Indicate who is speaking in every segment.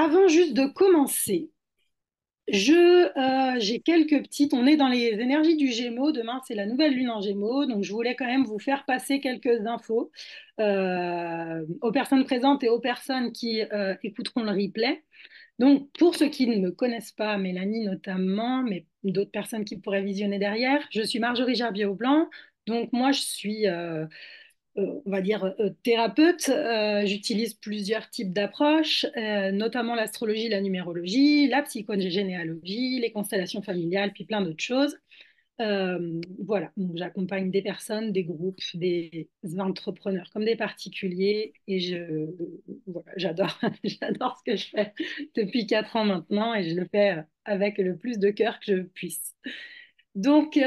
Speaker 1: Avant juste de commencer, j'ai quelques petites. On est dans les énergies du Gémeaux. Demain, c'est la nouvelle lune en Gémeaux. Donc, je voulais quand même vous faire passer quelques infos aux personnes présentes et aux personnes qui écouteront le replay. Donc, pour ceux qui ne me connaissent pas, Mélanie notamment, mais d'autres personnes qui pourraient visionner derrière, je suis Marjorie Gerbier-Aublanc. Donc, moi, je suis on va dire, thérapeute. J'utilise plusieurs types d'approches, notamment l'astrologie, la numérologie, la psychogénéalogie, les constellations familiales, puis plein d'autres choses. Voilà, donc j'accompagne des personnes, des groupes, des entrepreneurs comme des particuliers et voilà, j'adore, j'adore ce que je fais depuis 4 ans maintenant et je le fais avec le plus de cœur que je puisse. Donc,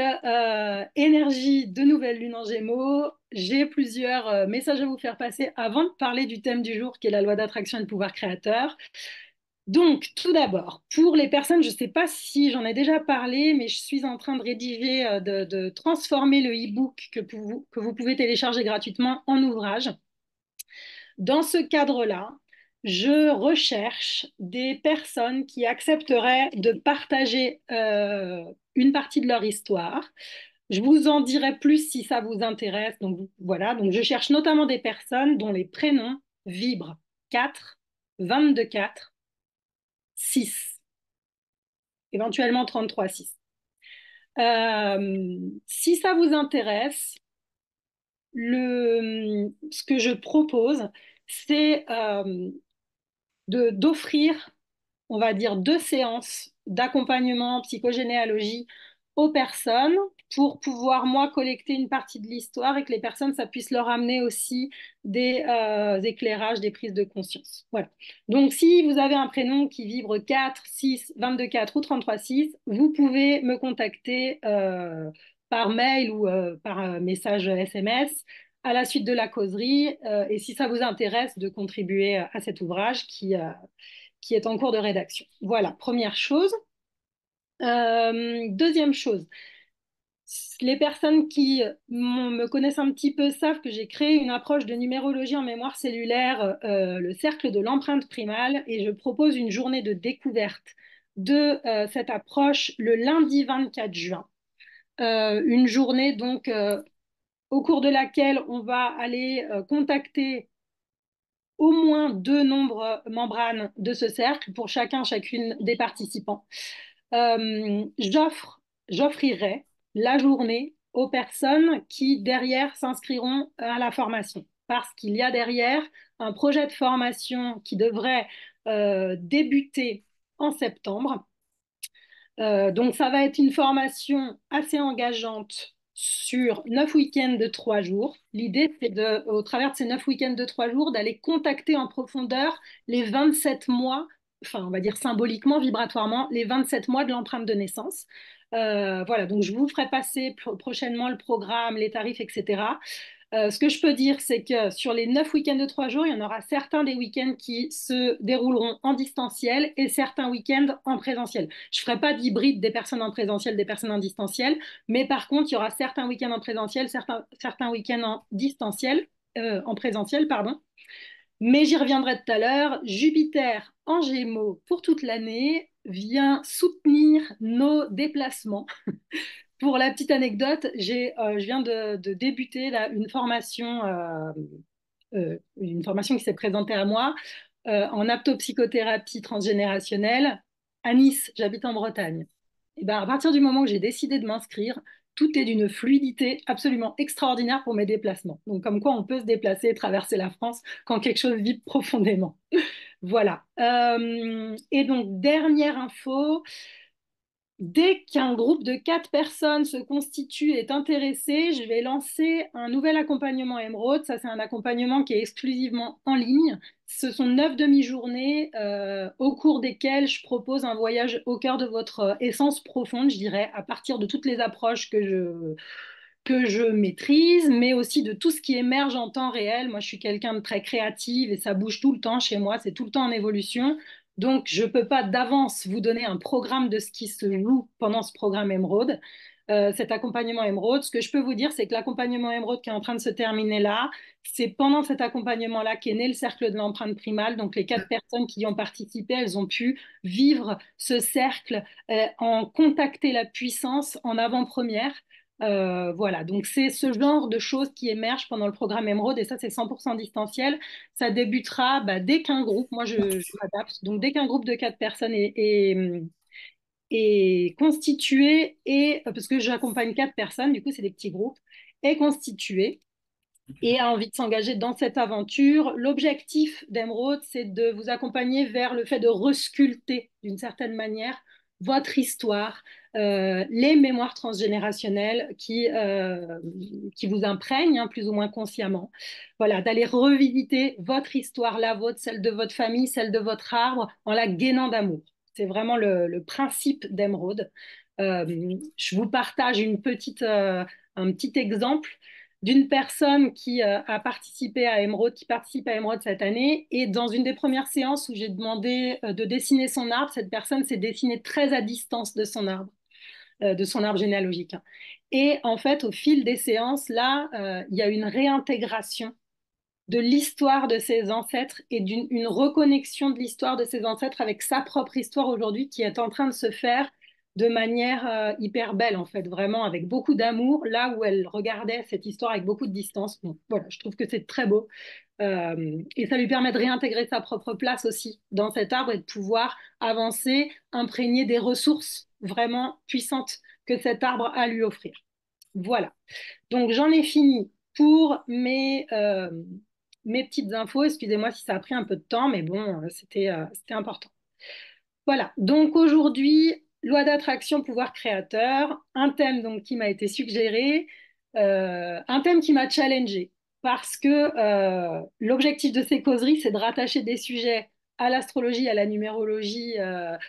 Speaker 1: énergie de nouvelle lune en Gémeaux. J'ai plusieurs messages à vous faire passer avant de parler du thème du jour qui est la loi d'attraction et le pouvoir créateur. Donc, tout d'abord, pour les personnes, je ne sais pas si j'en ai déjà parlé, mais je suis en train de rédiger, de transformer le e-book que vous pouvez télécharger gratuitement en ouvrage. Dans ce cadre-là, je recherche des personnes qui accepteraient de partager une partie de leur histoire. Je vous en dirai plus si ça vous intéresse. Donc voilà, donc je cherche notamment des personnes dont les prénoms vibrent 4, 22-4, 6, éventuellement 33-6. Si ça vous intéresse, ce que je propose, c'est d'offrir, on va dire, 2 séances d'accompagnement psychogénéalogie aux personnes pour pouvoir, moi, collecter une partie de l'histoire et que les personnes, ça puisse leur amener aussi des éclairages, des prises de conscience. Voilà. Donc, si vous avez un prénom qui vibre 4, 6, 22-4 ou 33-6, vous pouvez me contacter par mail ou par message SMS à la suite de la causerie, et si ça vous intéresse de contribuer à cet ouvrage qui est en cours de rédaction. Voilà, première chose. Deuxième chose, les personnes qui me connaissent un petit peu savent que j'ai créé une approche de numérologie en mémoire cellulaire, le cercle de l'empreinte primale, et je propose une journée de découverte de cette approche le lundi 24 juin. Une journée donc au cours de laquelle on va aller contacter au moins 2 nombres membranes de ce cercle pour chacune des participants. Euh, j'offre, j'offrirai la journée aux personnes qui derrière s'inscriront à la formation parce qu'il y a derrière un projet de formation qui devrait débuter en septembre. Donc, ça va être une formation assez engageante sur 9 week-ends de 3 jours. L'idée, c'est au travers de ces 9 week-ends de 3 jours, d'aller contacter en profondeur les 27 mois, enfin, on va dire symboliquement, vibratoirement, les 27 mois de l'empreinte de naissance. Voilà, donc je vous ferai passer prochainement le programme, les tarifs, etc. Ce que je peux dire, c'est que sur les 9 week-ends de 3 jours, il y en aura certains des week-ends qui se dérouleront en distanciel et certains week-ends en présentiel. Je ne ferai pas d'hybride des personnes en présentiel, des personnes en distanciel, mais par contre, il y aura certains week-ends en présentiel, certains week-ends en distanciel, en présentiel, pardon. Mais j'y reviendrai tout à l'heure. Jupiter en Gémeaux pour toute l'année vient soutenir nos déplacements. Pour la petite anecdote, je viens de débuter là, une formation qui s'est présentée à moi en aptopsychothérapie transgénérationnelle à Nice. J'habite en Bretagne. Et ben, à partir du moment où j'ai décidé de m'inscrire, tout est d'une fluidité absolument extraordinaire pour mes déplacements. Donc, comme quoi on peut se déplacer et traverser la France quand quelque chose vibre profondément. Voilà. Et donc, dernière info, dès qu'un groupe de 4 personnes se constitue et est intéressé, je vais lancer un nouvel accompagnement Emeraude. Ça, c'est un accompagnement qui est exclusivement en ligne. Ce sont 9 demi-journées au cours desquelles je propose un voyage au cœur de votre essence profonde, je dirais, à partir de toutes les approches que je maîtrise, mais aussi de tout ce qui émerge en temps réel. Moi, je suis quelqu'un de très créative et ça bouge tout le temps chez moi, c'est tout le temps en évolution. Donc, je ne peux pas d'avance vous donner un programme de ce qui se joue pendant ce programme Emeraude. cet accompagnement émeraude. Ce que je peux vous dire, c'est que l'accompagnement émeraude qui est en train de se terminer là, c'est pendant cet accompagnement-là qu'est né le cercle de l'empreinte primale. Donc les 4 personnes qui y ont participé, elles ont pu vivre ce cercle, en contacter la puissance en avant-première. Voilà, donc c'est ce genre de choses qui émergent pendant le programme Emeraude et ça c'est 100% distanciel. Ça débutera dès qu'un groupe, moi je m'adapte, donc dès qu'un groupe de 4 personnes est constitué, et parce que j'accompagne 4 personnes, du coup c'est des petits groupes, est constitué et a envie de s'engager dans cette aventure. L'objectif d'Emeraude, c'est de vous accompagner vers le fait de resculpter d'une certaine manière votre histoire, les mémoires transgénérationnelles qui vous imprègnent, hein, plus ou moins consciemment. Voilà, d'aller revisiter votre histoire, la vôtre, celle de votre famille, celle de votre arbre, en la gainant d'amour. C'est vraiment le principe d'Emeraude. Je vous partage un petit exemple d'une personne qui a participé à Emeraude, qui participe à Emeraude cette année. Et dans une des premières séances où j'ai demandé de dessiner son arbre, cette personne s'est dessinée très à distance de son arbre généalogique. Et en fait, au fil des séances, là, il y a une réintégration de l'histoire de ses ancêtres et d'une reconnexion de l'histoire de ses ancêtres avec sa propre histoire aujourd'hui qui est en train de se faire de manière hyper belle, en fait, vraiment avec beaucoup d'amour, là où elle regardait cette histoire avec beaucoup de distance. Bon, voilà, je trouve que c'est très beau. Et ça lui permet de réintégrer sa propre place aussi dans cet arbre et de pouvoir avancer, imprégner des ressources vraiment puissantes que cet arbre a à lui offrir. Voilà. Donc j'en ai fini pour mes petites infos. Excusez-moi si ça a pris un peu de temps, mais bon, c'était important. Voilà, donc aujourd'hui, loi d'attraction, pouvoir créateur, un thème donc qui m'a été suggéré, un thème qui m'a challengé parce que l'objectif de ces causeries, c'est de rattacher des sujets à l'astrologie, à la numérologie, à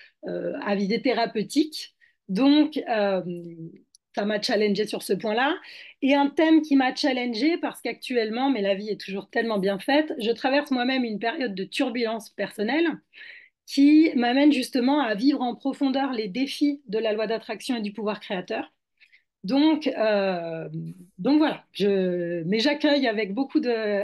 Speaker 1: visée thérapeutique. Donc, ça m'a challengé sur ce point-là. Et un thème qui m'a challengé parce qu'actuellement, mais la vie est toujours tellement bien faite, je traverse moi-même une période de turbulence personnelle qui m'amène justement à vivre en profondeur les défis de la loi d'attraction et du pouvoir créateur. Donc, euh, donc voilà, mais j'accueille avec beaucoup de...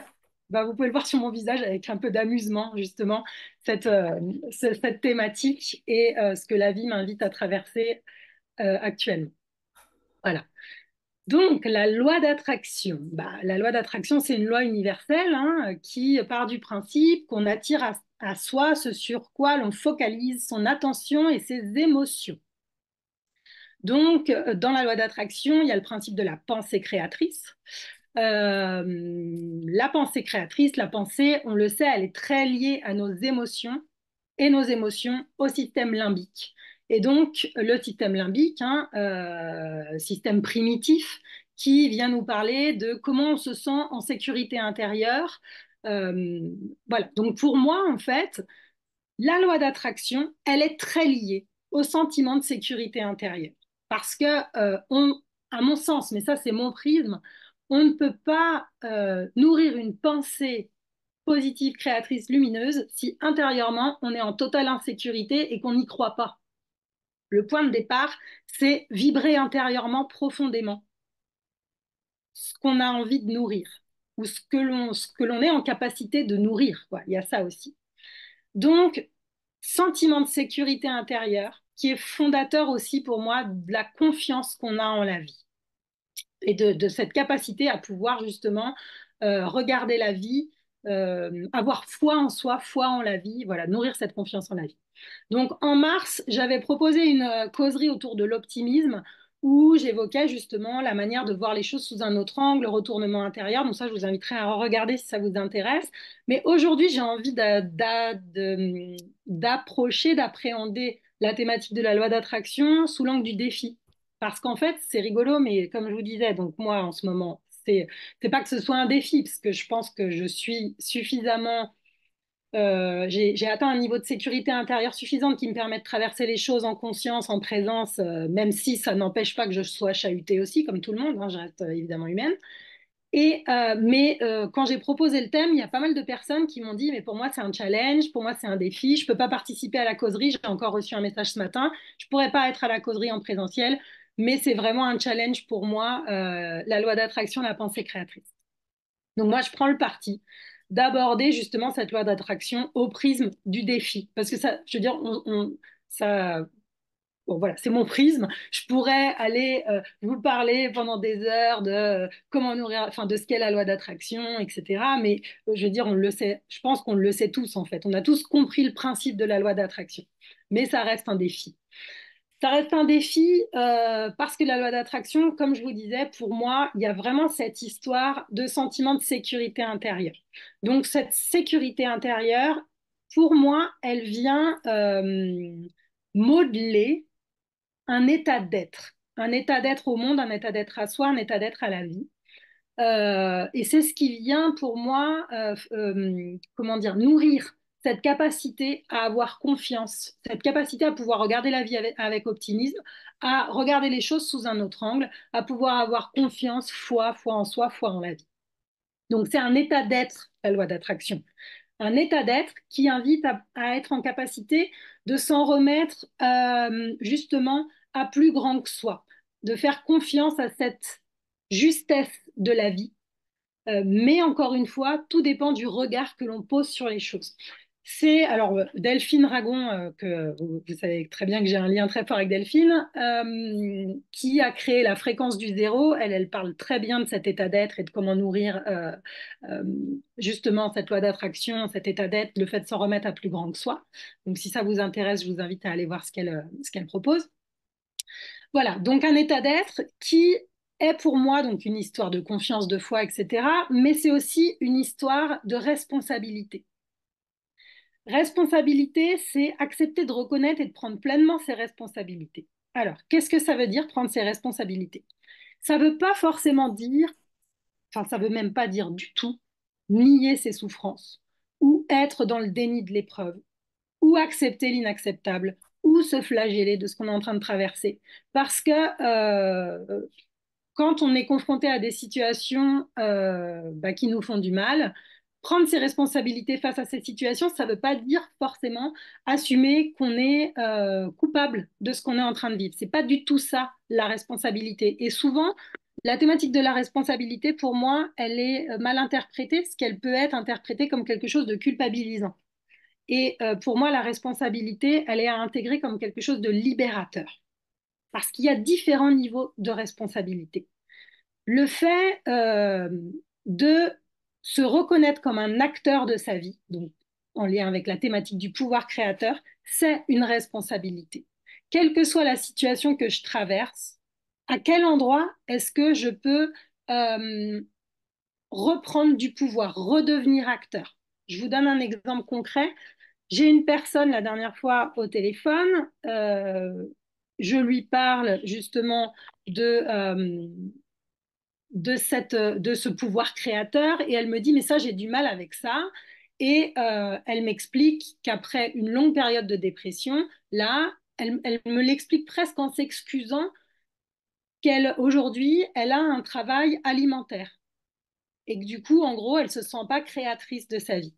Speaker 1: vous pouvez le voir sur mon visage avec un peu d'amusement, justement, cette, euh, cette thématique et ce que la vie m'invite à traverser actuellement. Voilà. Donc, la loi d'attraction, c'est une loi universelle, hein, qui part du principe qu'on attire à soi ce sur quoi l'on focalise son attention et ses émotions. Donc, dans la loi d'attraction, il y a le principe de la pensée créatrice. La pensée créatrice, la pensée, on le sait, elle est très liée à nos émotions et nos émotions au système limbique. Et donc, le système limbique, hein, système primitif, qui vient nous parler de comment on se sent en sécurité intérieure. Euh, voilà. Donc, pour moi, en fait, la loi d'attraction, elle est très liée au sentiment de sécurité intérieure. Parce que, à mon sens, mais ça c'est mon prisme, on ne peut pas nourrir une pensée positive, créatrice, lumineuse si intérieurement on est en totale insécurité et qu'on n'y croit pas. Le point de départ, c'est vibrer intérieurement profondément ce qu'on a envie de nourrir ou ce que l'on est en capacité de nourrir, quoi. Il y a ça aussi. Donc, sentiment de sécurité intérieure qui est fondateur aussi pour moi de la confiance qu'on a en la vie et de cette capacité à pouvoir justement regarder la vie, avoir foi en soi, foi en la vie, voilà, nourrir cette confiance en la vie. Donc en mars, j'avais proposé une causerie autour de l'optimisme où j'évoquais justement la manière de voir les choses sous un autre angle, le retournement intérieur. Donc ça, je vous inviterai à regarder si ça vous intéresse. Mais aujourd'hui, j'ai envie d'approcher, d'appréhender la thématique de la loi d'attraction sous l'angle du défi. Parce qu'en fait, c'est rigolo, mais comme je vous disais, donc moi en ce moment, c'est pas que ce soit un défi, parce que je pense que je suis suffisamment j'ai atteint un niveau de sécurité intérieure suffisante qui me permet de traverser les choses en conscience, en présence, même si ça n'empêche pas que je sois chahutée aussi, comme tout le monde, hein, je reste évidemment humaine. Mais quand j'ai proposé le thème, il y a pas mal de personnes qui m'ont dit, mais pour moi c'est un challenge, pour moi c'est un défi, je peux pas participer à la causerie, j'ai encore reçu un message ce matin, je pourrais pas être à la causerie en présentiel, mais c'est vraiment un challenge pour moi, la loi d'attraction, la pensée créatrice. Donc moi, je prends le parti d'aborder justement cette loi d'attraction au prisme du défi. Parce que ça, je veux dire, ça, bon, voilà, c'est mon prisme. Je pourrais aller vous parler pendant des heures de comment nourrir, enfin de ce qu'est la loi d'attraction, etc. Mais je veux dire, on le sait. Je pense qu'on le sait tous en fait. On a tous compris le principe de la loi d'attraction, mais ça reste un défi. Ça reste un défi parce que la loi d'attraction, comme je vous disais, pour moi, il y a vraiment cette histoire de sentiment de sécurité intérieure. Donc cette sécurité intérieure, pour moi, elle vient modeler un état d'être au monde, un état d'être à soi, un état d'être à la vie. Et c'est ce qui vient pour moi, comment dire, nourrir cette capacité à avoir confiance, cette capacité à pouvoir regarder la vie avec optimisme, à regarder les choses sous un autre angle, à pouvoir avoir confiance, foi en soi, foi en la vie. Donc c'est un état d'être, la loi d'attraction. Un état d'être qui invite à être en capacité de s'en remettre justement à plus grand que soi, de faire confiance à cette justesse de la vie, mais encore une fois, tout dépend du regard que l'on pose sur les choses. C'est alors Delphine Ragon, que vous savez très bien que j'ai un lien très fort avec Delphine, qui a créé la fréquence du zéro. Elle parle très bien de cet état d'être et de comment nourrir euh, justement cette loi d'attraction, cet état d'être, le fait de s'en remettre à plus grand que soi. Donc si ça vous intéresse, je vous invite à aller voir ce qu'elle propose. Voilà, donc un état d'être qui est pour moi donc une histoire de confiance, de foi, etc. Mais c'est aussi une histoire de responsabilité. Responsabilité, c'est accepter de reconnaître et de prendre pleinement ses responsabilités. Alors, qu'est-ce que ça veut dire prendre ses responsabilités? Ça ne veut pas forcément dire, enfin ça ne veut même pas dire du tout, nier ses souffrances ou être dans le déni de l'épreuve ou accepter l'inacceptable, ou se flageller de ce qu'on est en train de traverser. Parce que quand on est confronté à des situations qui nous font du mal, prendre ses responsabilités face à ces situations, ça ne veut pas dire forcément assumer qu'on est coupable de ce qu'on est en train de vivre. C'est pas du tout ça la responsabilité. Et souvent, la thématique de la responsabilité, pour moi, elle est mal interprétée, parce qu'elle peut être interprétée comme quelque chose de culpabilisant. Et pour moi, la responsabilité, elle est à intégrer comme quelque chose de libérateur, parce qu'il y a différents niveaux de responsabilité. Le fait de se reconnaître comme un acteur de sa vie, donc en lien avec la thématique du pouvoir créateur, c'est une responsabilité. Quelle que soit la situation que je traverse, à quel endroit est-ce que je peux euh, reprendre du pouvoir, redevenir acteur? Je vous donne un exemple concret. J'ai une personne la dernière fois au téléphone, je lui parle justement de ce pouvoir créateur et elle me dit, mais ça, j'ai du mal avec ça. Et elle m'explique qu'après une longue période de dépression, là, elle me l'explique presque en s'excusant qu'elle, aujourd'hui, elle a un travail alimentaire et que du coup, en gros, elle se sent pas créatrice de sa vie.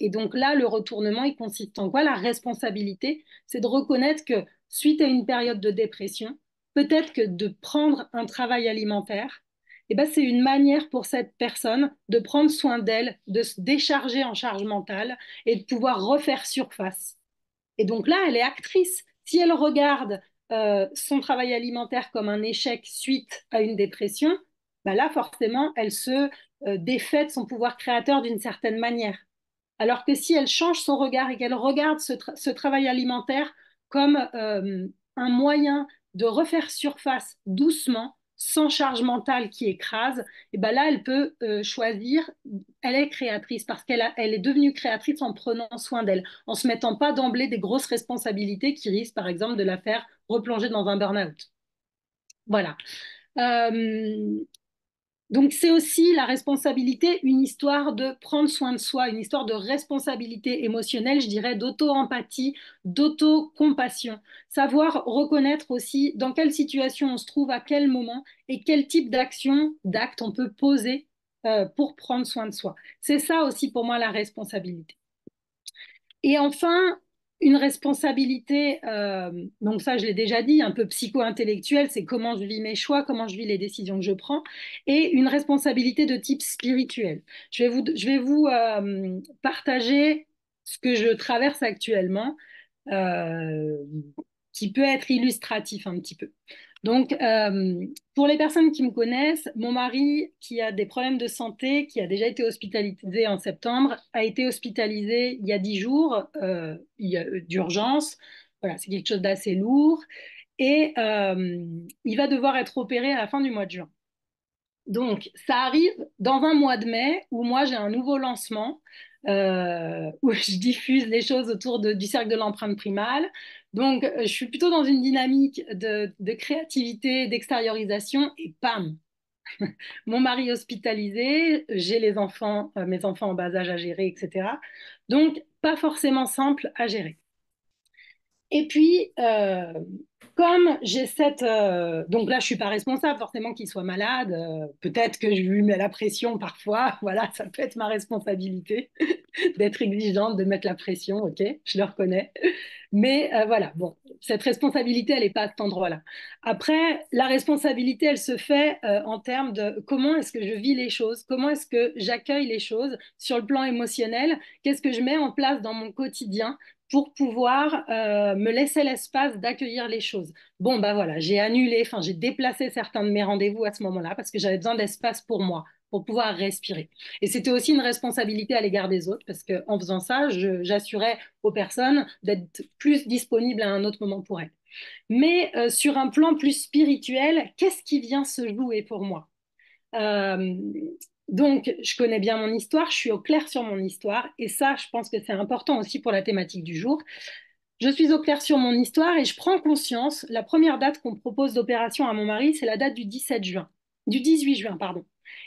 Speaker 1: Et donc là, le retournement, il consiste en quoi? La responsabilité, c'est de reconnaître que suite à une période de dépression, peut-être que de prendre un travail alimentaire, eh ben, c'est une manière pour cette personne de prendre soin d'elle, de se décharger en charge mentale et de pouvoir refaire surface. Et donc là, elle est actrice. Si elle regarde son travail alimentaire comme un échec suite à une dépression, bah là, forcément, elle se défait de son pouvoir créateur d'une certaine manière. Alors que si elle change son regard et qu'elle regarde ce travail alimentaire comme un moyen de refaire surface doucement, sans charge mentale qui écrase, et ben là, elle peut choisir, elle est créatrice parce elle est devenue créatrice en prenant soin d'elle, en se mettant pas d'emblée des grosses responsabilités qui risquent, par exemple, de la faire replonger dans un burn-out. Voilà. Euh, donc c'est aussi la responsabilité, une histoire de prendre soin de soi, une histoire de responsabilité émotionnelle, je dirais, d'auto-empathie, d'auto-compassion. Savoir reconnaître aussi dans quelle situation on se trouve, à quel moment et quel type d'action, d'acte on peut poser pour prendre soin de soi. C'est ça aussi pour moi la responsabilité. Et enfin, Une responsabilité, donc ça je l'ai déjà dit, un peu psycho-intellectuelle, c'est comment je vis mes choix, comment je vis les décisions que je prends, et une responsabilité de type spirituel. Je vais vous partager ce que je traverse actuellement, euh, qui peut être illustratif un petit peu. Donc, pour les personnes qui me connaissent, mon mari, qui a des problèmes de santé, qui a déjà été hospitalisé en septembre, a été hospitalisé il y a 10 jours, d'urgence. Voilà, c'est quelque chose d'assez lourd. Et il va devoir être opéré à la fin du mois de juin. Donc, ça arrive dans un mois de mai où moi j'ai un nouveau lancement où je diffuse les choses autour du cercle de l'empreinte primale. Donc, je suis plutôt dans une dynamique de créativité, d'extériorisation et pam, mon mari hospitalisé, j'ai les enfants, mes enfants en bas âge à gérer, etc. Donc, pas forcément simple à gérer. Et puis, comme j'ai cette... donc là, je ne suis pas responsable forcément qu'il soit malade. Peut-être que je lui mets la pression parfois. Voilà, ça peut être ma responsabilité d'être exigeante, de mettre la pression. OK, je le reconnais. Mais voilà, bon, cette responsabilité, elle n'est pas à cet endroit-là. Après, la responsabilité, elle se fait en termes de comment est-ce que je vis les choses, comment est-ce que j'accueille les choses sur le plan émotionnel, qu'est-ce que je mets en place dans mon quotidien pour pouvoir me laisser l'espace d'accueillir les choses. Bon, bah voilà, j'ai annulé, enfin, j'ai déplacé certains de mes rendez-vous à ce moment-là parce que j'avais besoin d'espace pour moi, pour pouvoir respirer. Et c'était aussi une responsabilité à l'égard des autres parce qu'en faisant ça, j'assurais aux personnes d'être plus disponibles à un autre moment pour elles. Mais sur un plan plus spirituel, qu'est-ce qui vient se jouer pour moi? Euh, donc, je connais bien mon histoire, je suis au clair sur mon histoire, et ça, je pense que c'est important aussi pour la thématique du jour. Je suis au clair sur mon histoire et je prends conscience, la première date qu'on propose d'opération à mon mari, c'est la date du 17 juin, du 18 juin, pardon.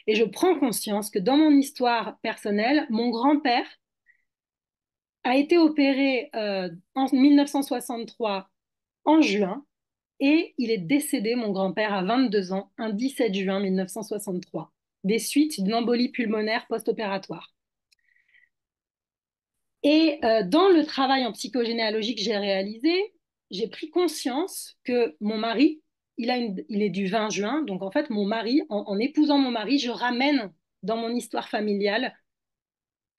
Speaker 1: Et je prends conscience que dans mon histoire personnelle, mon grand-père a été opéré en 1963 en juin et il est décédé, mon grand-père, à 22 ans, un 17 juin 1963, des suites d'une embolie pulmonaire post-opératoire. Et dans le travail en psychogénéalogie que j'ai réalisé, j'ai pris conscience que mon mari, il est du 20 juin, donc en fait, mon mari, en épousant mon mari, je ramène dans mon histoire familiale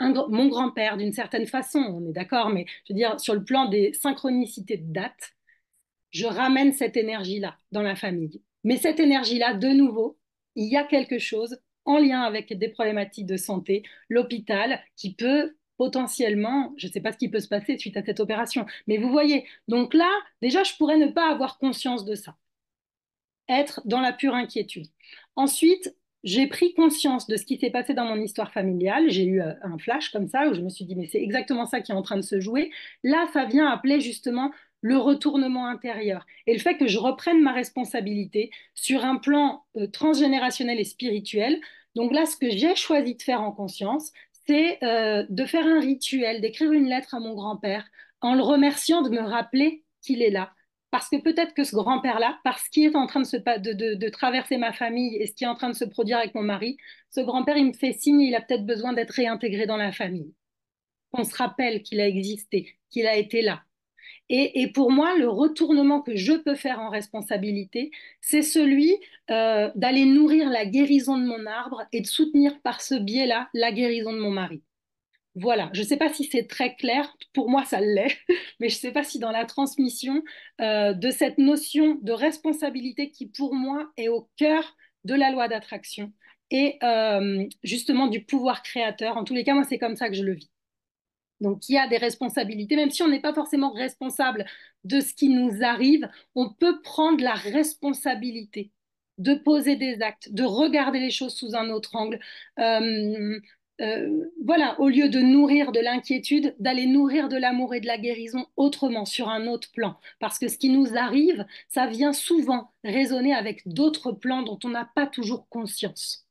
Speaker 1: mon grand-père d'une certaine façon, on est d'accord, mais je veux dire, sur le plan des synchronicités de date, je ramène cette énergie-là dans la famille. Mais cette énergie-là, de nouveau, il y a quelque chose en lien avec des problématiques de santé, l'hôpital, qui peut potentiellement, je ne sais pas ce qui peut se passer suite à cette opération, mais vous voyez, donc là, déjà, je pourrais ne pas avoir conscience de ça, être dans la pure inquiétude. Ensuite, j'ai pris conscience de ce qui s'est passé dans mon histoire familiale. J'ai eu un flash comme ça où je me suis dit, mais c'est exactement ça qui est en train de se jouer. Là, ça vient appeler justement le retournement intérieur et le fait que je reprenne ma responsabilité sur un plan transgénérationnel et spirituel. Donc là, ce que j'ai choisi de faire en conscience, c'est de faire un rituel, d'écrire une lettre à mon grand-père en le remerciant de me rappeler qu'il est là, parce que peut-être que ce grand-père-là, parce qu'il est en train de traverser ma famille et ce qui est en train de se produire avec mon mari, ce grand-père, il me fait signe, il a peut-être besoin d'être réintégré dans la famille. On se rappelle qu'il a existé, qu'il a été là. Et pour moi, le retournement que je peux faire en responsabilité, c'est celui d'aller nourrir la guérison de mon arbre et de soutenir par ce biais-là la guérison de mon mari. Voilà, je ne sais pas si c'est très clair, pour moi ça l'est, mais je ne sais pas si dans la transmission de cette notion de responsabilité qui pour moi est au cœur de la loi d'attraction et justement du pouvoir créateur, en tous les cas moi c'est comme ça que je le vis. Donc il y a des responsabilités, même si on n'est pas forcément responsable de ce qui nous arrive, on peut prendre la responsabilité de poser des actes, de regarder les choses sous un autre angle. Voilà, au lieu de nourrir de l'inquiétude, d'aller nourrir de l'amour et de la guérison autrement, sur un autre plan. Parce que ce qui nous arrive, ça vient souvent résonner avec d'autres plans dont on n'a pas toujours conscience.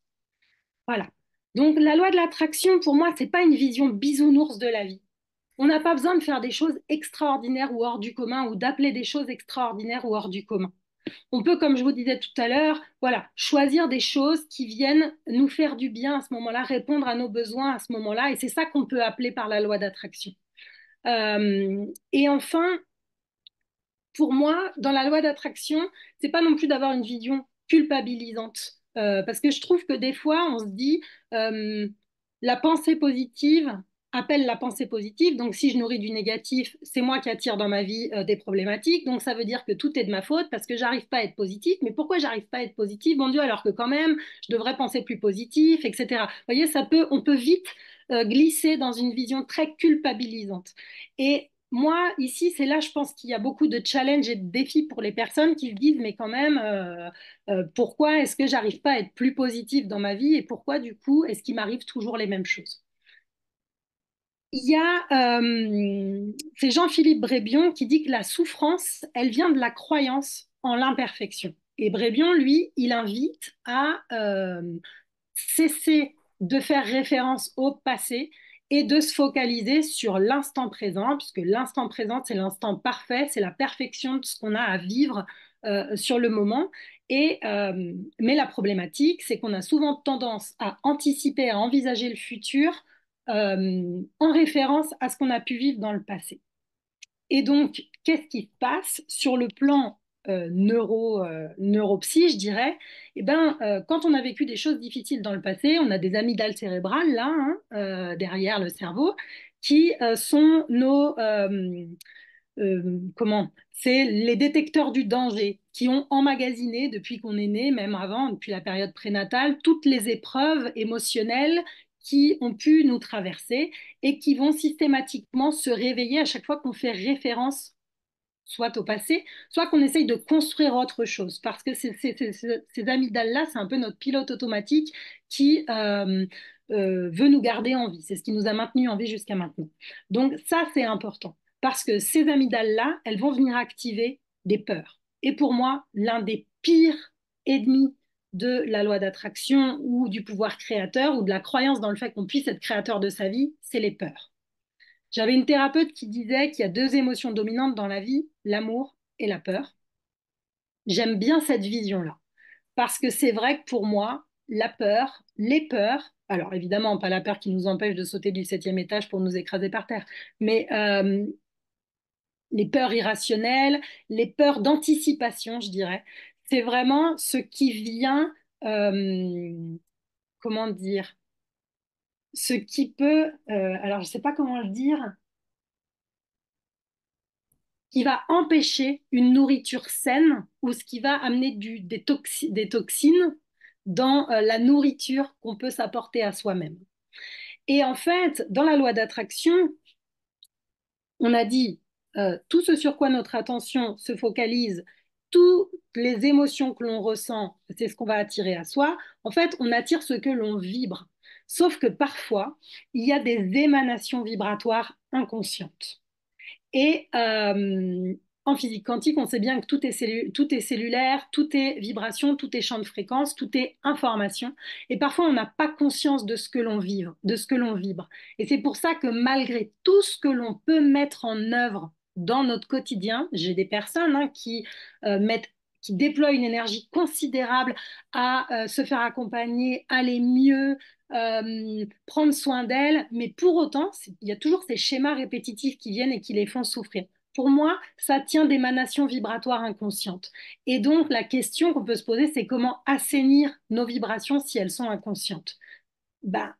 Speaker 1: Voilà. Donc la loi de l'attraction, pour moi, c'est pas une vision bisounours de la vie. On n'a pas besoin de faire des choses extraordinaires ou hors du commun ou d'appeler des choses extraordinaires ou hors du commun. On peut, comme je vous disais tout à l'heure, voilà, choisir des choses qui viennent nous faire du bien à ce moment-là, répondre à nos besoins à ce moment-là, et c'est ça qu'on peut appeler par la loi d'attraction. Et enfin, pour moi, dans la loi d'attraction, c'est pas non plus d'avoir une vision culpabilisante. Parce que je trouve que des fois, on se dit, euh, la pensée positive appelle la pensée positive. Donc, si je nourris du négatif, c'est moi qui attire dans ma vie des problématiques. Donc, ça veut dire que tout est de ma faute parce que j'arrive pas à être positif. Mais pourquoi j'arrive pas à être positif, bon Dieu, alors que quand même, je devrais penser plus positif, etc. Vous voyez, on peut vite glisser dans une vision très culpabilisante. Et moi, ici, c'est là, je pense qu'il y a beaucoup de challenges et de défis pour les personnes qui se disent, mais quand même, pourquoi est-ce que j'arrive pas à être plus positive dans ma vie et pourquoi, du coup, est-ce qu'il m'arrive toujours les mêmes choses? Il y a, c'est Jean-Philippe Brébion qui dit que la souffrance, elle vient de la croyance en l'imperfection. Et Brébion, lui, il invite à cesser de faire référence au passé et de se focaliser sur l'instant présent, puisque l'instant présent, c'est l'instant parfait, c'est la perfection de ce qu'on a à vivre sur le moment. Mais la problématique, c'est qu'on a souvent tendance à anticiper, à envisager le futur en référence à ce qu'on a pu vivre dans le passé. Et donc, qu'est-ce qui se passe sur le plan neuropsy, je dirais? Eh ben, quand on a vécu des choses difficiles dans le passé, on a des amygdales cérébrales là, hein, derrière le cerveau, qui sont comment? C'est les détecteurs du danger qui ont emmagasiné depuis qu'on est né, même avant, depuis la période prénatale, toutes les épreuves émotionnelles qui ont pu nous traverser et qui vont systématiquement se réveiller à chaque fois qu'on fait référence soit au passé, soit qu'on essaye de construire autre chose. Parce que ces amygdales-là, c'est un peu notre pilote automatique qui veut nous garder en vie. C'est ce qui nous a maintenus en vie jusqu'à maintenant. Donc ça, c'est important. Parce que ces amygdales-là, elles vont venir activer des peurs. Et pour moi, l'un des pires ennemis de la loi d'attraction ou du pouvoir créateur ou de la croyance dans le fait qu'on puisse être créateur de sa vie, c'est les peurs. J'avais une thérapeute qui disait qu'il y a deux émotions dominantes dans la vie, l'amour et la peur. J'aime bien cette vision-là, parce que c'est vrai que pour moi, la peur, les peurs, alors évidemment pas la peur qui nous empêche de sauter du septième étage pour nous écraser par terre, mais les peurs irrationnelles, les peurs d'anticipation, je dirais, c'est vraiment ce qui vient, comment dire, ce qui peut, alors je ne sais pas comment le dire, qui va empêcher une nourriture saine ou ce qui va amener des toxines dans la nourriture qu'on peut s'apporter à soi-même. Et en fait, dans la loi d'attraction, on a dit tout ce sur quoi notre attention se focalise, toutes les émotions que l'on ressent, c'est ce qu'on va attirer à soi. En fait, on attire ce que l'on vibre. Sauf que parfois, il y a des émanations vibratoires inconscientes. Et en physique quantique, on sait bien que tout est cellulaire, tout est vibration, tout est champ de fréquence, tout est information. Et parfois, on n'a pas conscience de ce que l'on vibre, de ce que l'on vibre. Et c'est pour ça que malgré tout ce que l'on peut mettre en œuvre dans notre quotidien, j'ai des personnes qui déploient une énergie considérable à se faire accompagner, aller mieux, prendre soin d'elles, mais pour autant, il y a toujours ces schémas répétitifs qui viennent et qui les font souffrir. Pour moi, ça tient d'émanations vibratoires inconscientes. Et donc, la question qu'on peut se poser, c'est comment assainir nos vibrations si elles sont inconscientes. Ben,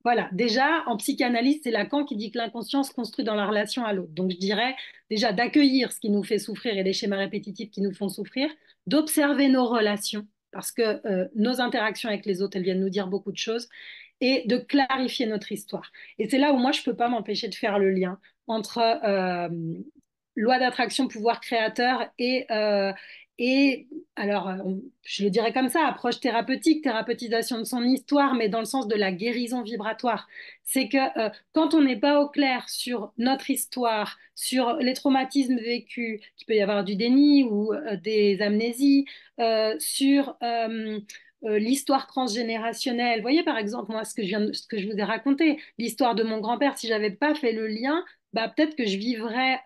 Speaker 1: voilà, déjà, en psychanalyse, c'est Lacan qui dit que l'inconscient se construit dans la relation à l'autre. Donc, je dirais déjà d'accueillir ce qui nous fait souffrir et les schémas répétitifs qui nous font souffrir, d'observer nos relations, parce que nos interactions avec les autres, elles viennent nous dire beaucoup de choses, et de clarifier notre histoire. Et c'est là où moi, je ne peux pas m'empêcher de faire le lien entre loi d'attraction, pouvoir créateur et alors, je le dirais comme ça, approche thérapeutique, thérapeutisation de son histoire, mais dans le sens de la guérison vibratoire. C'est que quand on n'est pas au clair sur notre histoire, sur les traumatismes vécus, qu'il peut y avoir du déni ou des amnésies, sur l'histoire transgénérationnelle. Vous voyez, par exemple, moi, ce que je vous ai raconté, l'histoire de mon grand-père, si j'avais pas fait le lien, bah, peut-être que je vivrais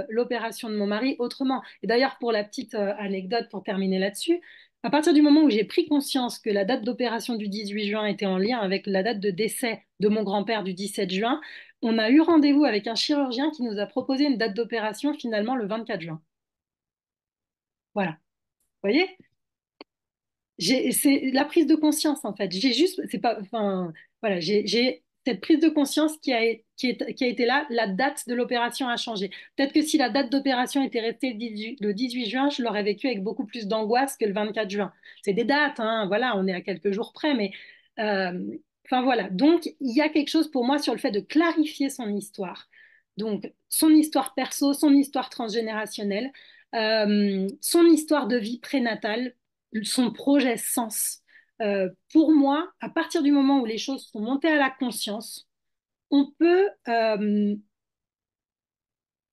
Speaker 1: l'opération de mon mari autrement. Et d'ailleurs, pour la petite anecdote, pour terminer là-dessus, à partir du moment où j'ai pris conscience que la date d'opération du 18 juin était en lien avec la date de décès de mon grand-père du 17 juin, on a eu rendez-vous avec un chirurgien qui nous a proposé une date d'opération finalement le 24 juin. Voilà. Vous voyez? C'est la prise de conscience en fait. J'ai juste, c'est pas, enfin, voilà, j'ai cette prise de conscience qui a été là. La date de l'opération a changé. Peut-être que si la date d'opération était restée le 18 juin, je l'aurais vécu avec beaucoup plus d'angoisse que le 24 juin. C'est des dates, hein, voilà, on est à quelques jours près, mais enfin voilà. Donc il y a quelque chose pour moi sur le fait de clarifier son histoire. Donc son histoire perso, son histoire transgénérationnelle, son histoire de vie prénatale, son projet sens. Pour moi, à partir du moment où les choses sont montées à la conscience, on peut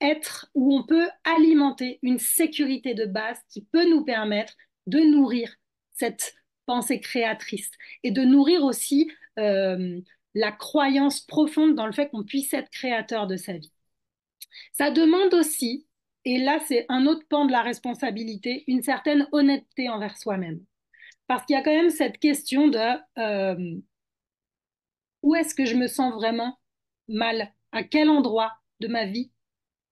Speaker 1: être ou on peut alimenter une sécurité de base qui peut nous permettre de nourrir cette pensée créatrice et de nourrir aussi la croyance profonde dans le fait qu'on puisse être créateur de sa vie. Ça demande aussi, et là c'est un autre pan de la responsabilité, une certaine honnêteté envers soi-même. Parce qu'il y a quand même cette question de où est-ce que je me sens vraiment mal? À quel endroit de ma vie?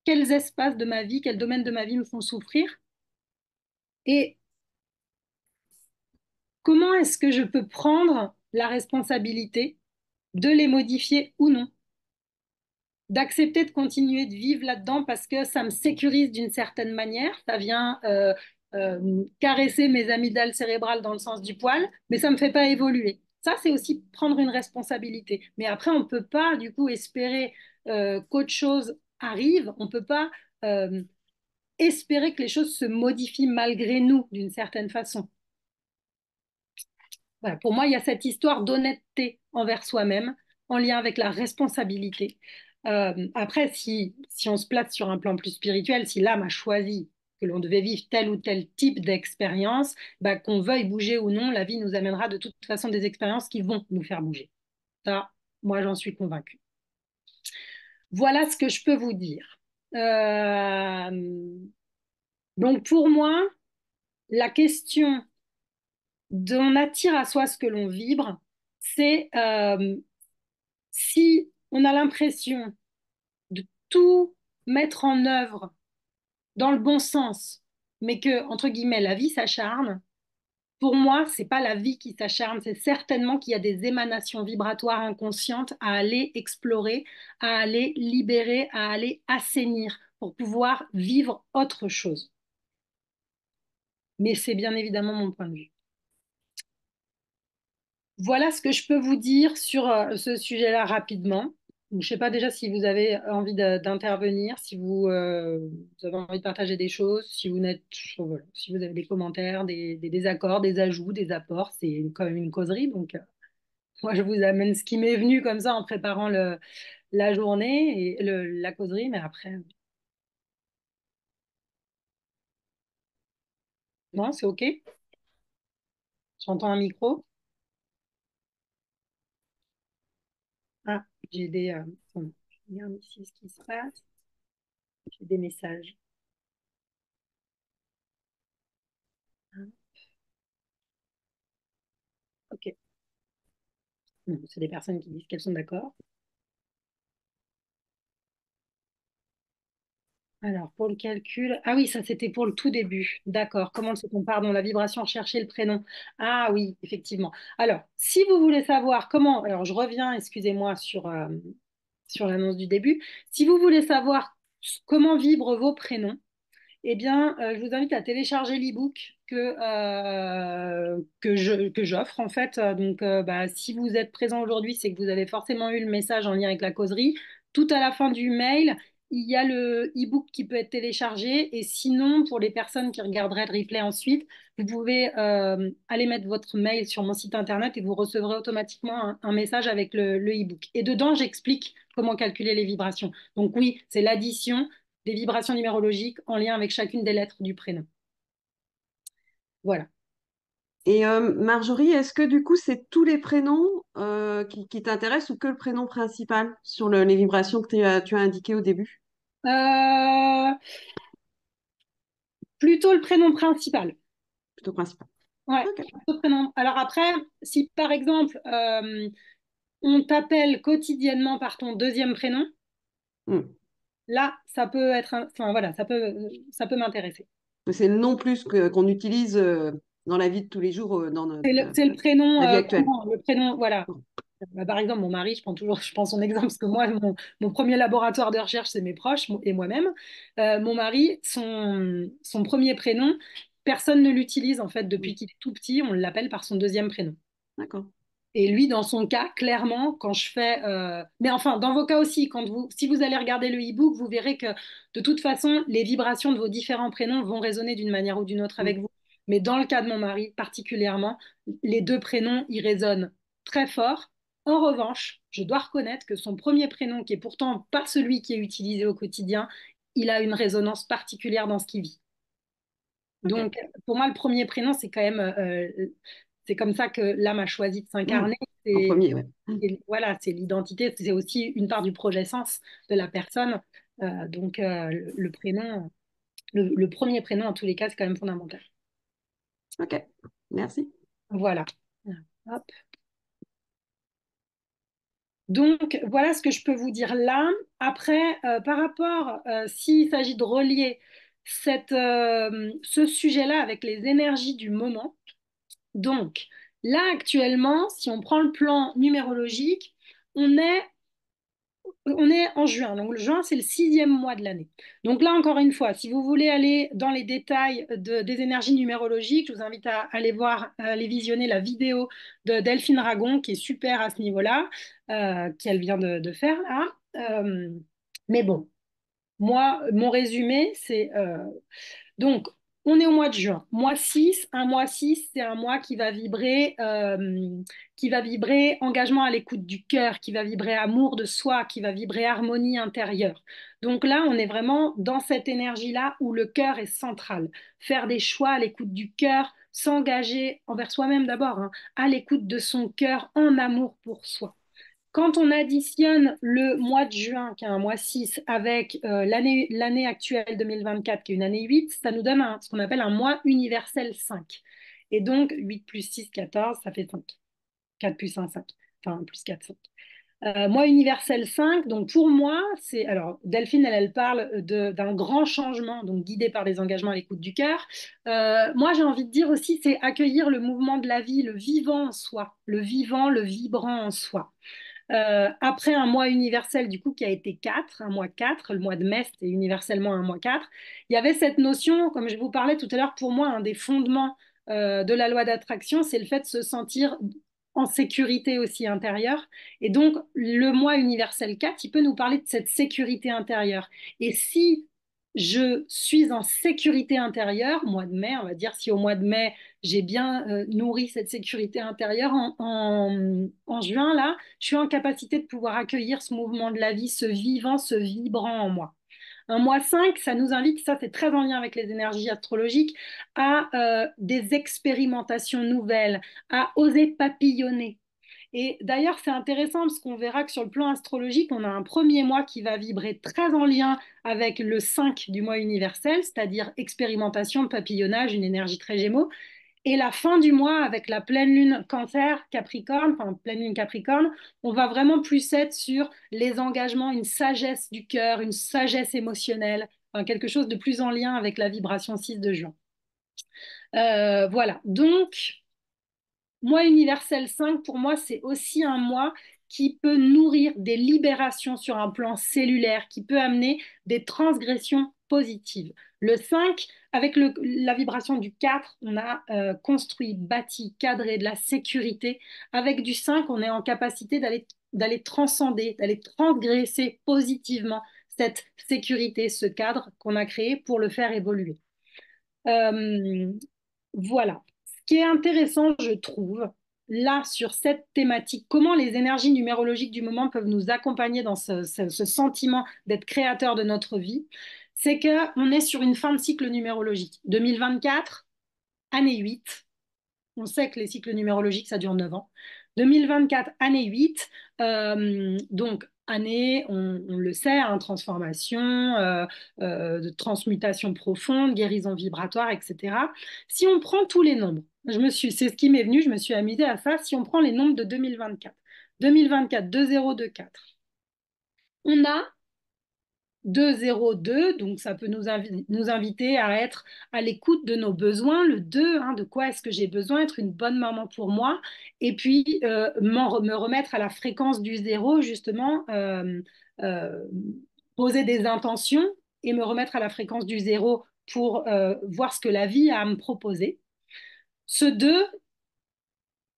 Speaker 1: Quels espaces de ma vie, quels domaines de ma vie me font souffrir? Et comment est-ce que je peux prendre la responsabilité de les modifier ou non? D'accepter de continuer de vivre là-dedans parce que ça me sécurise d'une certaine manière. Ça vient caresser mes amygdales cérébrales dans le sens du poil, mais ça ne me fait pas évoluer. Ça, c'est aussi prendre une responsabilité. Mais après, on ne peut pas, du coup, espérer qu'autre chose arrive. On ne peut pas espérer que les choses se modifient malgré nous, d'une certaine façon. Voilà, pour moi, il y a cette histoire d'honnêteté envers soi-même en lien avec la responsabilité. Après, si on se place sur un plan plus spirituel, si l'âme a choisi que l'on devait vivre tel ou tel type d'expérience, bah, qu'on veuille bouger ou non, la vie nous amènera de toute façon des expériences qui vont nous faire bouger. Ça, moi, j'en suis convaincue. Voilà ce que je peux vous dire. Donc, pour moi, la question d'on attire à soi ce que l'on vibre, c'est si on a l'impression de tout mettre en œuvre dans le bon sens, mais que, entre guillemets, la vie s'acharne, pour moi, c'est pas la vie qui s'acharne, c'est certainement qu'il y a des émanations vibratoires inconscientes à aller explorer, à aller libérer, à aller assainir pour pouvoir vivre autre chose. Mais c'est bien évidemment mon point de vue. Voilà ce que je peux vous dire sur ce sujet-là rapidement. Je ne sais pas déjà si vous avez envie d'intervenir, si vous avez envie de partager des choses, si vous n'êtes, voilà, si vous avez des commentaires, des désaccords, des ajouts, des apports. C'est quand même une causerie, donc moi je vous amène ce qui m'est venu comme ça en préparant la journée et la causerie, mais après, non, c'est OK. J'entends un micro. Ah, j'ai des. Attends, je regarde ici ce qui se passe. J'ai des messages. Ah, OK. Bon, c'est des personnes qui disent qu'elles sont d'accord. Alors, pour le calcul, ah oui, ça c'était pour le tout début. D'accord. Comment se compare dans la vibration chercher le prénom? Ah oui, effectivement. Alors, si vous voulez savoir comment, alors je reviens, excusez-moi, sur l'annonce du début. Si vous voulez savoir comment vibrent vos prénoms, eh bien, je vous invite à télécharger l'e-book que j'offre en fait. Donc, bah, si vous êtes présent aujourd'hui, c'est que vous avez forcément eu le message en lien avec la causerie. Tout à la fin du mail, il y a le e-book qui peut être téléchargé. Et sinon, pour les personnes qui regarderaient le replay ensuite, vous pouvez aller mettre votre mail sur mon site internet et vous recevrez automatiquement un message avec le e-book. Et dedans, j'explique comment calculer les vibrations. Donc oui, c'est l'addition des vibrations numérologiques en lien avec chacune des lettres du prénom. Voilà.
Speaker 2: Et Marjorie, est-ce que du coup, c'est tous les prénoms qui t'intéressent ou que le prénom principal sur les vibrations que tu as indiquées au début?
Speaker 1: Euh, Plutôt le prénom principal.
Speaker 2: Plutôt principal.
Speaker 1: Ouais,
Speaker 2: Ok.
Speaker 1: plutôt le prénom. Alors après, si par exemple, on t'appelle quotidiennement par ton deuxième prénom,
Speaker 2: Hmm.
Speaker 1: là, ça peut être, enfin voilà, ça peut m'intéresser.
Speaker 2: C'est le nom plus qu'on utilise dans la vie de tous les jours, dans notre
Speaker 1: C'est le prénom
Speaker 2: la vie actuelle.
Speaker 1: courant, le prénom, voilà.
Speaker 2: Bon.
Speaker 1: Bah, par exemple, mon mari, je prends son exemple parce que moi, mon premier laboratoire de recherche, c'est mes proches et moi-même. Mon mari, son premier prénom, personne ne l'utilise en fait
Speaker 2: Hmm.
Speaker 1: depuis qu'il est tout petit, on l'appelle par son deuxième prénom.
Speaker 2: D'accord.
Speaker 1: Et lui, dans son cas, clairement, quand je fais... Mais enfin, dans vos cas aussi, si vous allez regarder le e-book, vous verrez que de toute façon, les vibrations de vos différents prénoms vont résonner d'une manière ou d'une autre
Speaker 2: Hmm.
Speaker 1: avec vous. Mais dans le cas de mon mari, particulièrement, les deux prénoms, ils résonnent très fort. En revanche, je dois reconnaître que son premier prénom, qui est pourtant pas celui qui est utilisé au quotidien, il a une résonance particulière dans ce qu'il vit.
Speaker 2: Ok.
Speaker 1: Donc, pour moi, le premier prénom, c'est quand même, c'est comme ça que l'âme a choisi de
Speaker 2: Hmm.
Speaker 1: s'incarner.
Speaker 2: En premier, ouais. Hmm.
Speaker 1: Voilà, c'est l'identité, c'est aussi une part du projet sens de la personne. Donc, le prénom, le premier prénom, en tous les cas, c'est quand même fondamental.
Speaker 2: Ok. Merci.
Speaker 1: Voilà. Hop. Donc, voilà ce que je peux vous dire là. Après, par rapport, s'il s'agit de relier ce sujet-là avec les énergies du moment, donc, là, actuellement, si on prend le plan numérologique, on est, on est en juin. Donc, le juin, c'est le sixième mois de l'année. Donc là, encore une fois, si vous voulez aller dans les détails des énergies numérologiques, je vous invite à aller voir, à aller visionner la vidéo de Delphine Ragon, qui est super à ce niveau-là, qu'elle vient de faire là. Mais bon, moi, mon résumé, c'est donc, on est au mois de juin. Mois 6, un mois 6, c'est un mois qui va vibrer engagement à l'écoute du cœur, qui va vibrer amour de soi, qui va vibrer harmonie intérieure. Donc là, on est vraiment dans cette énergie-là où le cœur est central. Faire des choix à l'écoute du cœur, s'engager envers soi-même d'abord, hein, à l'écoute de son cœur, en amour pour soi. Quand on additionne le mois de juin, qui est un mois 6, avec l'année actuelle 2024, qui est une année 8, ça nous donne ce qu'on appelle un mois universel 5. Et donc, 8 plus 6, 14, ça fait 5. 4 plus 1, 5. Enfin, plus 4, 5. Moi universel 5, donc pour moi, c'est... Alors, Delphine, elle parle d'un grand changement, donc guidé par des engagements à l'écoute du cœur. Moi, j'ai envie de dire aussi, c'est accueillir le mouvement de la vie, le vivant en soi, le vivant, le vibrant en soi. Après un mois universel, du coup, qui a été 4, un mois 4, le mois de mai, c'était universellement un mois 4, il y avait cette notion, comme je vous parlais tout à l'heure, pour moi, un des fondements de la loi d'attraction, c'est le fait de se sentir en sécurité aussi intérieure. Et donc, le mois universel 4, il peut nous parler de cette sécurité intérieure. Et si je suis en sécurité intérieure, mois de mai, on va dire, si au mois de mai, j'ai bien nourri cette sécurité intérieure en juin, là, je suis en capacité de pouvoir accueillir ce mouvement de la vie, ce vivant, ce vibrant en moi. Un mois 5, ça nous invite, ça c'est très en lien avec les énergies astrologiques, à des expérimentations nouvelles, à oser papillonner. Et d'ailleurs, c'est intéressant parce qu'on verra que sur le plan astrologique, on a un premier mois qui va vibrer très en lien avec le 5 du mois universel, c'est-à-dire expérimentation, papillonnage, une énergie très gémeaux. Et la fin du mois, avec la pleine lune Cancer, Capricorne, enfin pleine lune Capricorne, on va vraiment plus être sur les engagements, une sagesse du cœur, une sagesse émotionnelle, enfin, quelque chose de plus en lien avec la vibration 6 de juin. Voilà, donc mois universel 5, pour moi, c'est aussi un mois qui peut nourrir des libérations sur un plan cellulaire, qui peut amener des transgressions positives. Le 5, avec la vibration du 4, on a construit, bâti, cadré de la sécurité. Avec du 5, on est en capacité d'aller transcender, d'aller transgresser positivement cette sécurité, ce cadre qu'on a créé pour le faire évoluer. Euh, voilà. Ce qui est intéressant, je trouve, là, sur cette thématique, comment les énergies numérologiques du moment peuvent nous accompagner dans ce sentiment d'être créateur de notre vie, c'est qu'on est sur une fin de cycle numérologique. 2024, année 8. On sait que les cycles numérologiques, ça dure 9 ans. 2024, année 8, donc année, on le sait, hein, transformation, de transmutation profonde, guérison vibratoire, etc. Si on prend tous les nombres, c'est ce qui m'est venu, je me suis amusée à ça, si on prend les nombres de 2024. 2024, 2024. On a 2-0-2, donc ça peut nous inviter à être à l'écoute de nos besoins, le 2, hein, de quoi est-ce que j'ai besoin, être une bonne maman pour moi, et puis me remettre à la fréquence du 0, justement, euh, poser des intentions et me remettre à la fréquence du 0 pour voir ce que la vie a à me proposer. Ce 2,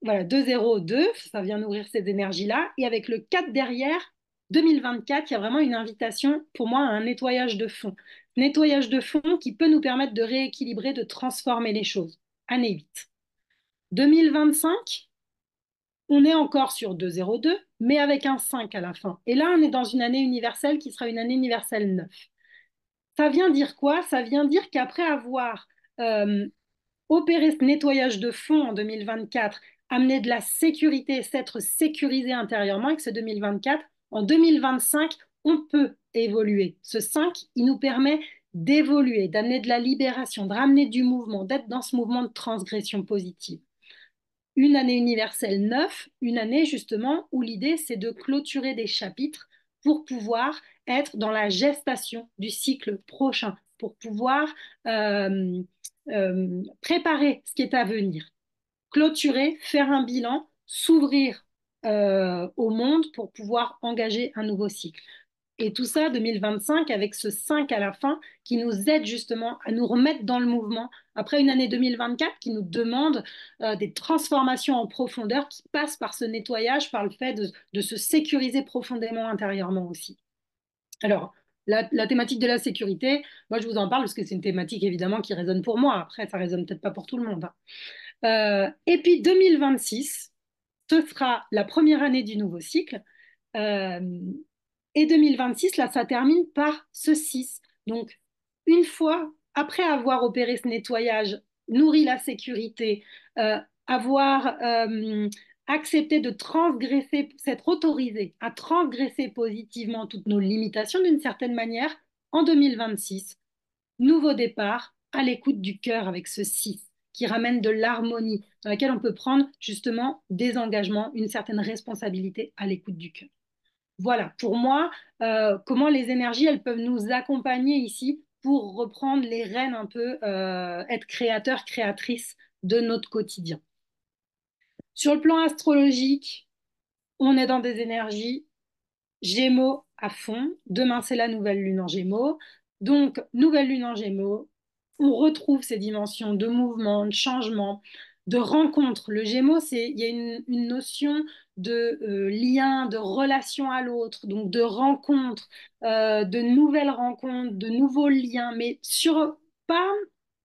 Speaker 1: voilà, 2-0-2, ça vient nourrir ces énergies-là. Et avec le 4 derrière, 2024, il y a vraiment une invitation pour moi à un nettoyage de fond. Nettoyage de fond qui peut nous permettre de rééquilibrer, de transformer les choses. Année 8. 2025, on est encore sur 2-0-2, mais avec un 5 à la fin. Et là, on est dans une année universelle qui sera une année universelle 9. Ça vient dire quoi? Ça vient dire qu'après avoir euh, opérer ce nettoyage de fond en 2024, amener de la sécurité, s'être sécurisé intérieurement avec ce 2024, en 2025, on peut évoluer. Ce 5, il nous permet d'évoluer, d'amener de la libération, de ramener du mouvement, d'être dans ce mouvement de transgression positive. Une année universelle 9, une année justement où l'idée c'est de clôturer des chapitres pour pouvoir être dans la gestation du cycle prochain, pour pouvoir préparer ce qui est à venir, clôturer, faire un bilan, s'ouvrir au monde pour pouvoir engager un nouveau cycle. Et tout ça, 2025, avec ce 5 à la fin, qui nous aide justement à nous remettre dans le mouvement après une année 2024 qui nous demande des transformations en profondeur qui passent par ce nettoyage, par le fait de se sécuriser profondément intérieurement aussi. Alors, la thématique de la sécurité, moi je vous en parle parce que c'est une thématique évidemment qui résonne pour moi. Après, ça résonne peut-être pas pour tout le monde, hein. Et puis 2026, ce sera la première année du nouveau cycle. Euh, et 2026, là, ça termine par ce 6. Donc, une fois, après avoir opéré ce nettoyage, nourri la sécurité, avoir accepté de transgresser, s'être autorisé à transgresser positivement toutes nos limitations d'une certaine manière, en 2026, nouveau départ à l'écoute du cœur avec ce 6 qui ramène de l'harmonie, dans laquelle on peut prendre justement des engagements, une certaine responsabilité à l'écoute du cœur. Voilà, pour moi, comment les énergies, elles peuvent nous accompagner ici pour reprendre les rênes un peu, être créateurs, créatrices de notre quotidien. Sur le plan astrologique, on est dans des énergies Gémeaux à fond. Demain, c'est la nouvelle lune en Gémeaux. Donc, nouvelle lune en Gémeaux, on retrouve ces dimensions de mouvement, de changement, de rencontre. Le Gémeaux, il y a une notion de lien, de relation à l'autre, donc de rencontre, de nouvelles rencontres, de nouveaux liens, mais pas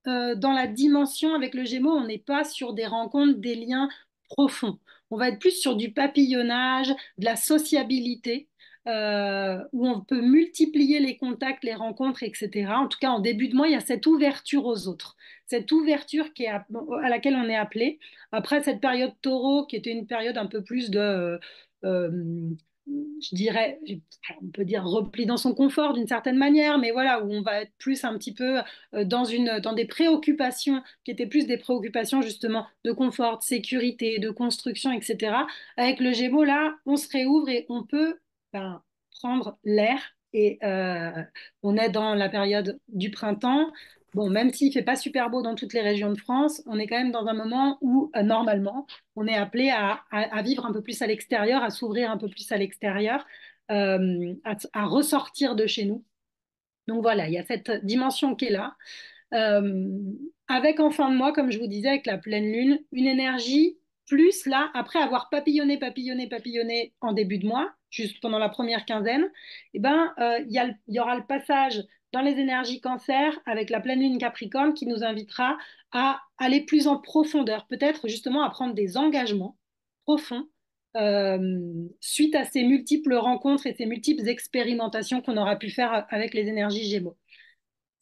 Speaker 1: dans la dimension avec le Gémeaux, on n'est pas sur des rencontres, des liens profonds. On va être plus sur du papillonnage, de la sociabilité où on peut multiplier les contacts, les rencontres, etc. En tout cas, en début de mois, il y a cette ouverture aux autres, cette ouverture à laquelle on est appelé. Après cette période taureau, qui était une période un peu plus de, je dirais, on peut dire repli dans son confort d'une certaine manière, mais voilà, où on va être plus un petit peu dans des préoccupations qui étaient plus des préoccupations justement de confort, de sécurité, de construction, etc. Avec le Gémeaux, là, on se réouvre et on peut ben, prendre l'air et on est dans la période du printemps. Bon, même s'il ne fait pas super beau dans toutes les régions de France, on est quand même dans un moment où, normalement, on est appelé à vivre un peu plus à l'extérieur, à s'ouvrir un peu plus à l'extérieur, à ressortir de chez nous. Donc voilà, il y a cette dimension qui est là. Euh, Avec en fin de mois, comme je vous disais, avec la pleine lune, une énergie plus là, après avoir papillonné, papillonné, papillonné en début de mois, juste pendant la première quinzaine, eh ben, il y aura le passage dans les énergies cancer avec la pleine lune Capricorne qui nous invitera à aller plus en profondeur, peut-être justement à prendre des engagements profonds suite à ces multiples rencontres et ces multiples expérimentations qu'on aura pu faire avec les énergies Gémeaux.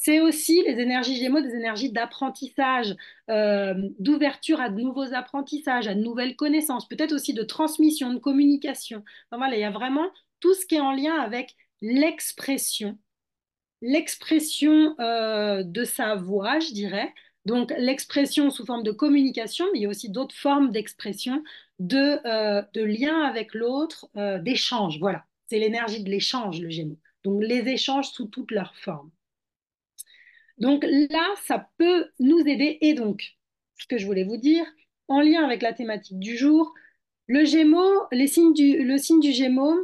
Speaker 1: C'est aussi les énergies Gémeaux, des énergies d'apprentissage, d'ouverture à de nouveaux apprentissages, à de nouvelles connaissances, peut-être aussi de transmission, de communication. Enfin, voilà, il y a vraiment tout ce qui est en lien avec l'expression, l'expression de sa voix, je dirais. Donc l'expression sous forme de communication, mais il y a aussi d'autres formes d'expression, de lien avec l'autre, d'échange. Voilà, c'est l'énergie de l'échange, le Gémeaux. Donc les échanges sous toutes leurs formes. Donc là, ça peut nous aider. Et donc, ce que je voulais vous dire, en lien avec la thématique du jour, le Gémeaux, le signe du Gémeaux,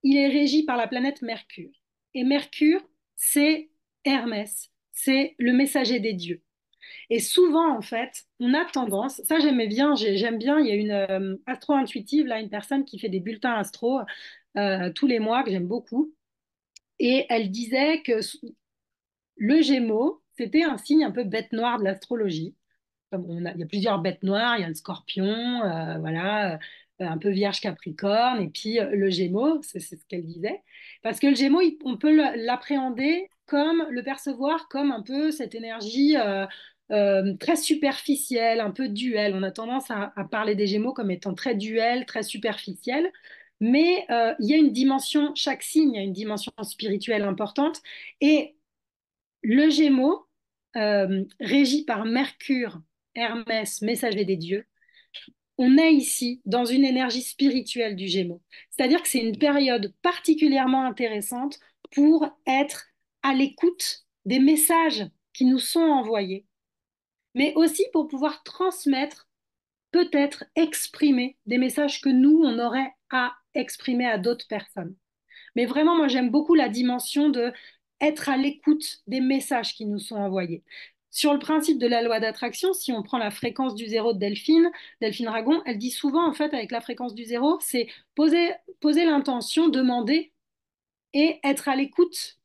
Speaker 1: il est régi par la planète Mercure. Et Mercure, c'est Hermès, c'est le messager des dieux. Et souvent, en fait, on a tendance, ça j'aimais bien, j'aime bien, il y a une astro-intuitive, là, une personne qui fait des bulletins astro tous les mois, que j'aime beaucoup. Et elle disait que le Gémeaux, c'était un signe un peu bête noire de l'astrologie. Il y a plusieurs bêtes noires, il y a le scorpion, voilà, un peu vierge capricorne, et puis le gémeaux, c'est ce qu'elle disait. Parce que le gémeaux, on peut l'appréhender comme, le percevoir comme un peu cette énergie très superficielle, un peu duel. On a tendance à parler des gémeaux comme étant très duel, très superficiel. Mais il y a une dimension, chaque signe a une dimension spirituelle importante. Et le Gémeaux, régi par Mercure, Hermès, messager des dieux, on est ici dans une énergie spirituelle du Gémeaux. C'est-à-dire que c'est une période particulièrement intéressante pour être à l'écoute des messages qui nous sont envoyés, mais aussi pour pouvoir transmettre, peut-être exprimer des messages que nous, on aurait à exprimer à d'autres personnes. Mais vraiment, moi, j'aime beaucoup la dimension de être à l'écoute des messages qui nous sont envoyés. Sur le principe de la loi d'attraction, si on prend la fréquence du zéro de Delphine, Delphine Ragon, elle dit souvent, en fait, avec la fréquence du zéro, c'est poser l'intention, demander et être à l'écoute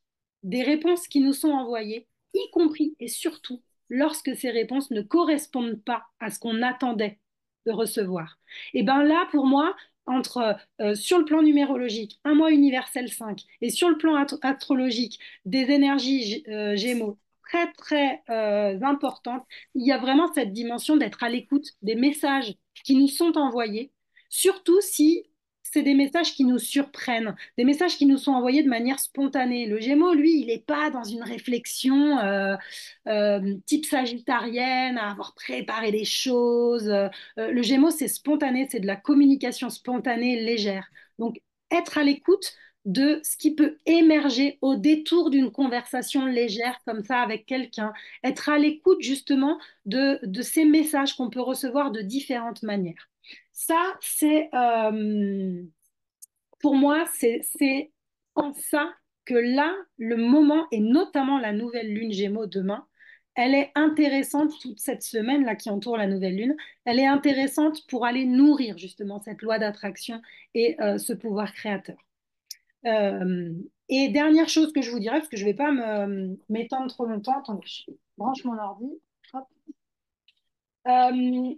Speaker 1: des réponses qui nous sont envoyées, y compris et surtout lorsque ces réponses ne correspondent pas à ce qu'on attendait de recevoir. Et bien là, pour moi, entre sur le plan numérologique, un mois universel 5, et sur le plan astrologique, des énergies Gémeaux très très importantes, il y a vraiment cette dimension d'être à l'écoute des messages qui nous sont envoyés, surtout si c'est des messages qui nous surprennent, des messages qui nous sont envoyés de manière spontanée. Le Gémeaux, lui, il n'est pas dans une réflexion type sagittarienne, à avoir préparé des choses. Le Gémeaux, c'est spontané, c'est de la communication spontanée, légère. Donc, être à l'écoute de ce qui peut émerger au détour d'une conversation légère comme ça avec quelqu'un, être à l'écoute justement de ces messages qu'on peut recevoir de différentes manières. Ça, c'est pour moi, c'est en ça que là, le moment, et notamment la nouvelle lune Gémeaux demain, elle est intéressante toute cette semaine là qui entoure la nouvelle lune. Elle est intéressante pour aller nourrir justement cette loi d'attraction et ce pouvoir créateur. Euh, et dernière chose que je vous dirais, parce que je ne vais pas m'étendre trop longtemps, attendez, je branche mon ordi. Hop.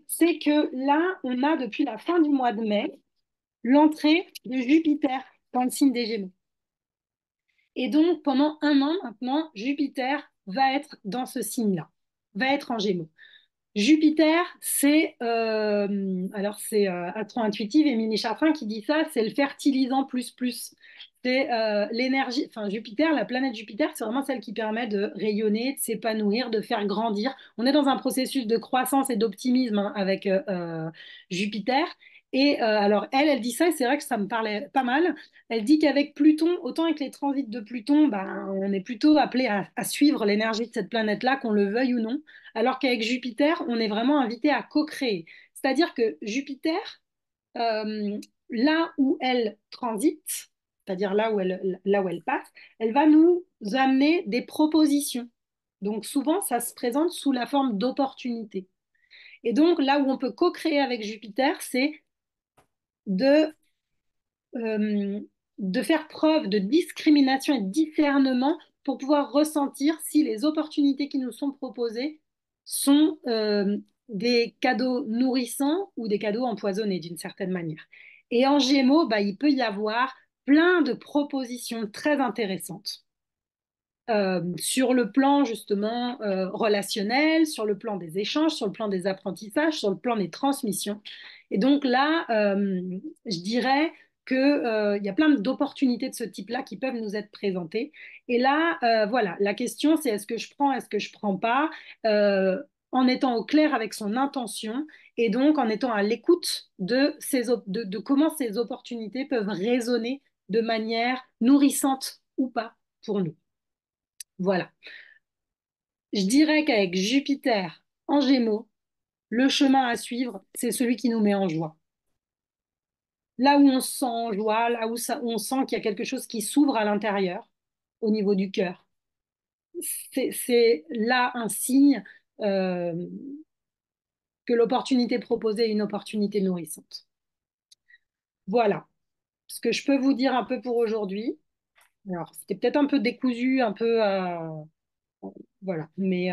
Speaker 1: C'est que là, on a depuis la fin du mois de mai l'entrée de Jupiter dans le signe des Gémeaux. Et donc, pendant un an maintenant, Jupiter va être dans ce signe-là, va être en Gémeaux. Jupiter, c'est Astro-Intuitive, Émilie Chartrain qui dit ça, c'est le fertilisant plus plus. C'est l'énergie, enfin Jupiter, la planète Jupiter, c'est vraiment celle qui permet de rayonner, de s'épanouir, de faire grandir. On est dans un processus de croissance et d'optimisme hein, avec Jupiter. Et alors elle dit ça et c'est vrai que ça me parlait pas mal. Elle dit qu'avec Pluton, autant avec les transits de Pluton, ben, on est plutôt appelé à suivre l'énergie de cette planète-là, qu'on le veuille ou non alors qu'avec Jupiter, on est vraiment invité à co-créer. C'est-à-dire que Jupiter, euh, là où elle transite, c'est-à-dire là où elle passe, elle va nous amener des propositions. Donc souvent, ça se présente sous la forme d'opportunités. Et donc là où on peut co-créer avec Jupiter, c'est de, euh, de faire preuve de discrimination et de discernement pour pouvoir ressentir si les opportunités qui nous sont proposées sont des cadeaux nourrissants ou des cadeaux empoisonnés d'une certaine manière. Et en Gémeaux, bah, il peut y avoir plein de propositions très intéressantes sur le plan justement relationnel, sur le plan des échanges, sur le plan des apprentissages, sur le plan des transmissions. Et donc là, je dirais qu'il y a plein d'opportunités de ce type-là qui peuvent nous être présentées. Et là, voilà, la question c'est est-ce que je prends, est-ce que je prends pas? en étant au clair avec son intention et donc en étant à l'écoute de comment ces opportunités peuvent résonner de manière nourrissante ou pas pour nous. Voilà. Je dirais qu'avec Jupiter en Gémeaux, le chemin à suivre, c'est celui qui nous met en joie. Là où on se sent en joie, là où on sent qu'il y a quelque chose qui s'ouvre à l'intérieur, au niveau du cœur, c'est là un signe euh, que l'opportunité proposée est une opportunité nourrissante. Voilà ce que je peux vous dire un peu pour aujourd'hui. Alors, c'était peut-être un peu décousu, un peu voilà, mais